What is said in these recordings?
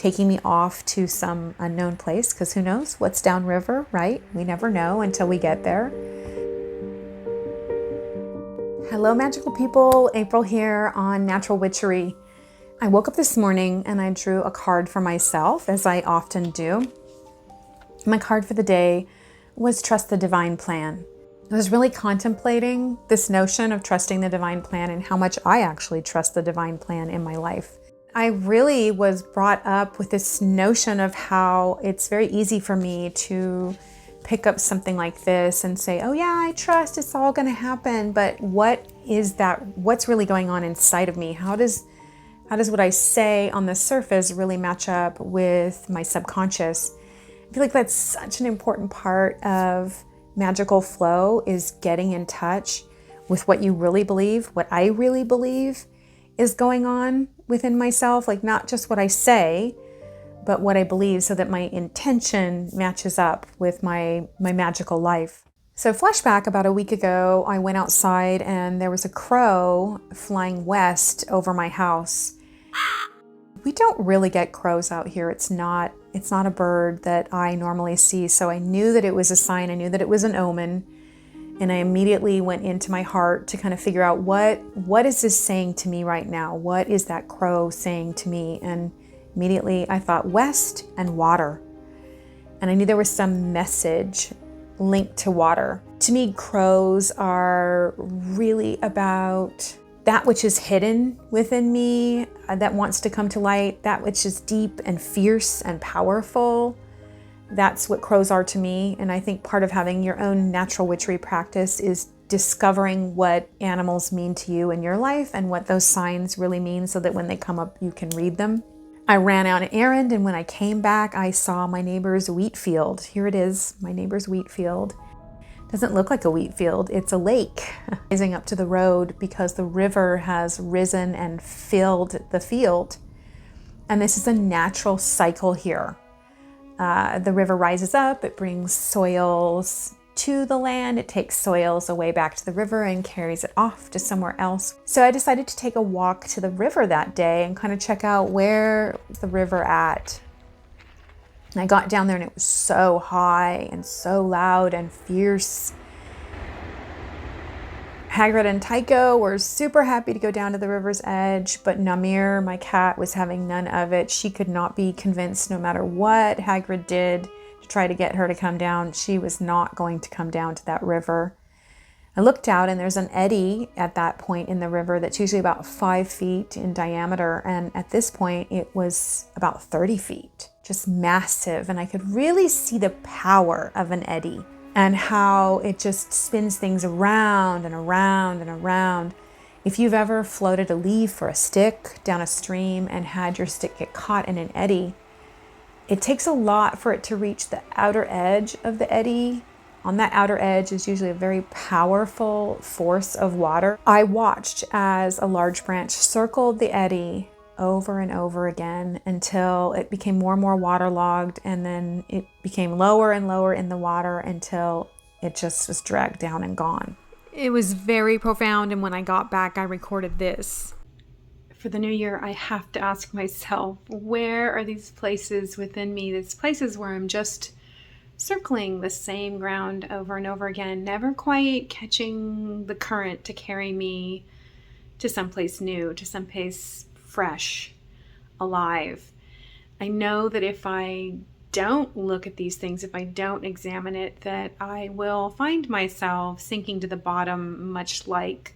taking me off to some unknown place, because who knows what's downriver, right? We never know until we get there. Hello, magical people. April here on Natural Witchery. I woke up this morning and I drew a card for myself, as I often do. My card for the day was Trust the Divine Plan. I was really contemplating this notion of trusting the divine plan and how much I actually trust the divine plan in my life. I really was brought up with this notion of how it's very easy for me to pick up something like this and say, oh yeah, I trust it's all going to happen. But what is that? What's really going on inside of me? How does what I say on the surface really match up with my subconscious? I feel like that's such an important part of magical flow, is getting in touch with what you really believe, what I really believe is going on within myself, like not just what I say, but what I believe, so that my intention matches up with my magical life. So flashback, about a week ago, I went outside and there was a crow flying west over my house. We don't really get crows out here. It's not a bird that I normally see. So I knew that it was a sign. I knew that it was an omen. And I immediately went into my heart to kind of figure out what is this saying to me right now? What is that crow saying to me? And immediately I thought west and water. And I knew there was some message linked to water. To me, crows are really about that which is hidden within me, that wants to come to light, that which is deep and fierce and powerful. That's what crows are to me. And I think part of having your own natural witchery practice is discovering what animals mean to you in your life and what those signs really mean, so that when they come up, you can read them. I ran out an errand, and when I came back, I saw my neighbor's wheat field. Here it is, my neighbor's wheat field. Doesn't look like a wheat field, it's a lake rising up to the road because the river has risen and filled the field. And this is a natural cycle here. The river rises up, it brings soils to the land, it takes soils away back to the river and carries it off to somewhere else. So I decided to take a walk to the river that day and kind of check out where the river at. And I got down there and it was so high and so loud and fierce. Hagrid and Tycho were super happy to go down to the river's edge, but Namir, my cat, was having none of it. She could not be convinced, no matter what Hagrid did to try to get her to come down. She was not going to come down to that river. I looked out and there's an eddy at that point in the river that's usually about 5 feet in diameter. And at this point it was about 30 feet, just massive. And I could really see the power of an eddy and how it just spins things around and around and around. If you've ever floated a leaf or a stick down a stream and had your stick get caught in an eddy, it takes a lot for it to reach the outer edge of the eddy. On that outer edge is usually a very powerful force of water. I watched as a large branch circled the eddy over and over again until it became more and more waterlogged, and then it became lower and lower in the water until it just was dragged down and gone. It was very profound, and when I got back, I recorded this. For the new year, I have to ask myself, where are these places within me, these places where I'm just circling the same ground over and over again, never quite catching the current to carry me to someplace new, to someplace fresh, alive. I know that if I don't look at these things, if I don't examine it, that I will find myself sinking to the bottom, much like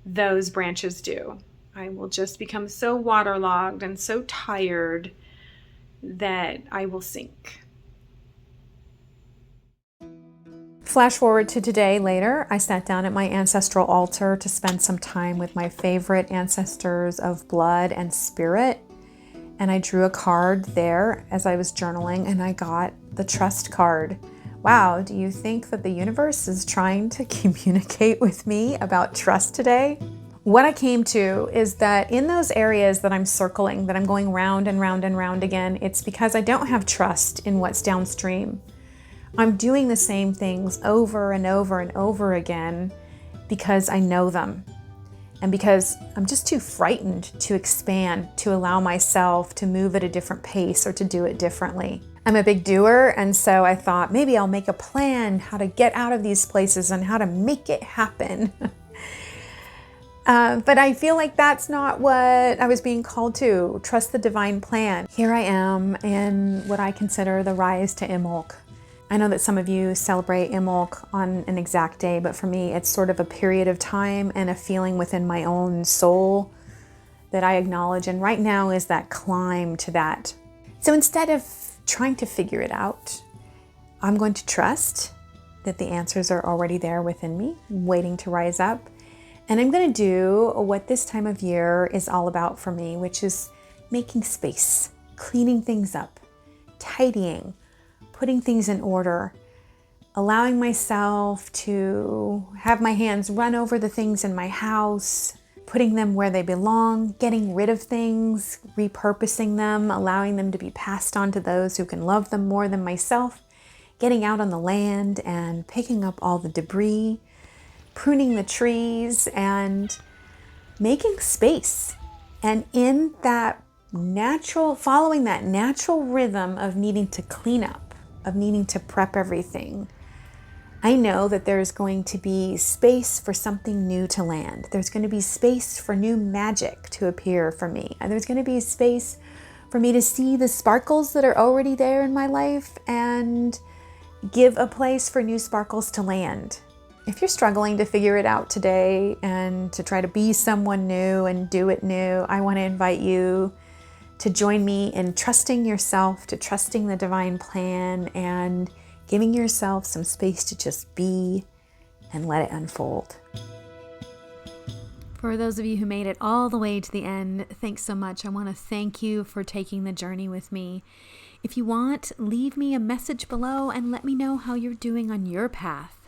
those branches do. I will just become so waterlogged and so tired that I will sink. Flash forward to today later, I sat down at my ancestral altar to spend some time with my favorite ancestors of blood and spirit. And I drew a card there as I was journaling, and I got the trust card. Wow, do you think that the universe is trying to communicate with me about trust today? What I came to is that in those areas that I'm circling, that I'm going round and round and round again, it's because I don't have trust in what's downstream. I'm doing the same things over and over and over again because I know them. and because I'm just too frightened to expand, to allow myself to move at a different pace or to do it differently. I'm a big doer, and so I thought maybe I'll make a plan how to get out of these places and how to make it happen. But I feel like that's not what I was being called to. Trust the divine plan. Here I am in what I consider the rise to Imbolc. I know that some of you celebrate Imbolc on an exact day, but for me, it's sort of a period of time and a feeling within my own soul that I acknowledge. And right now is that climb to that. So instead of trying to figure it out, I'm going to trust that the answers are already there within me, waiting to rise up. And I'm going to do what this time of year is all about for me, which is making space, cleaning things up, tidying, putting things in order, allowing myself to have my hands run over the things in my house, putting them where they belong, getting rid of things, repurposing them, allowing them to be passed on to those who can love them more than myself, getting out on the land and picking up all the debris, pruning the trees and making space. And in that following that natural rhythm of needing to clean up, of needing to prep everything, I know that there's going to be space for something new to land. There's going to be space for new magic to appear for me. And there's going to be space for me to see the sparkles that are already there in my life and give a place for new sparkles to land. If you're struggling to figure it out today and to try to be someone new and do it new, I want to invite you to join me in trusting yourself, to trusting the divine plan, and giving yourself some space to just be and let it unfold. For those of you who made it all the way to the end, thanks so much. I want to thank you for taking the journey with me. If you want, leave me a message below and let me know how you're doing on your path.